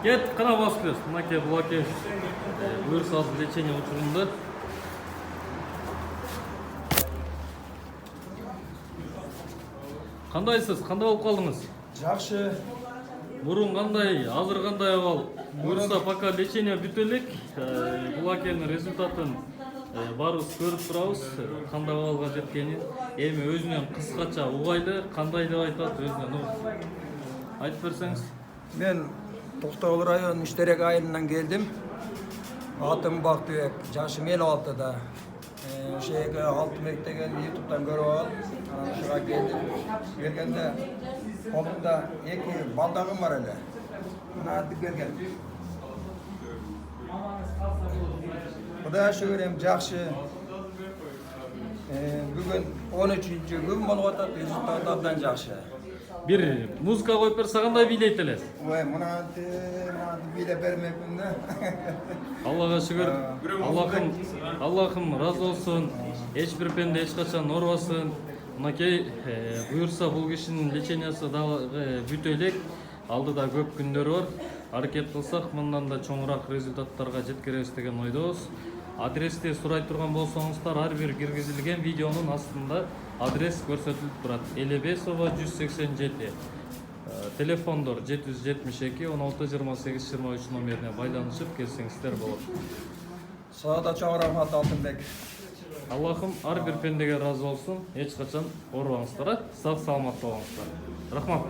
Кет, қана басып берсін. Мынаке бұлаке бұйырса лечение учурунда. Қандайсыз? Қандай болып қалдыңыз? Жақсы. Бұрын қандай, азыр қандай қал? Бұйырса пока лечение бүтелек. Бұлакенің результатын барыбыз көріп тұрабыз. Қандай қалға жеткенін. Эми өзінен қысқача угайлы, қандай деп айтат өзінен айтып берсеңіз. Мен Тоқтоғыл район Үштерек айылынан келдім. Атым Бақтыбек, жашым 56-да. Шеге алтын мектеген ютубтан көріп алып, шыға келдім. Келгенде қолымда 2 балдағым бар әлі. Мына атып келген. Құдай шүгірем жақсы. Бүгін 13-ші күн болып атады, результаты абдан жақсы. Bir muzika koyup berse qanday biyleytiles? Ой, мына билеп бермекпін да. Allah'a şükür. Allah'ım razı olsun. Hiçbir pende hiç kaçan orvasın. Mınakey buyursa bu kişinin lечениясы da бүтөлек. Aldıda көп күндер бар. Hareket kılsak mından da çoğurak rezultatlarga жеткеребиз деген ойдобуз. Адресте сурай турган болсоңуздар, ар бир киргизилген видеонун астында адрес көрсөтүлүп турат. Элебесова 187. Телефондор 772 16 28 23 номерине байланышып келсеңиздер болот. Саада чоң рахмат Алтынбек. Аллахым ар бир пендеге разы болсун. Эч качан оорубаңыздар, сак саламат болуңуздар. Рахмат.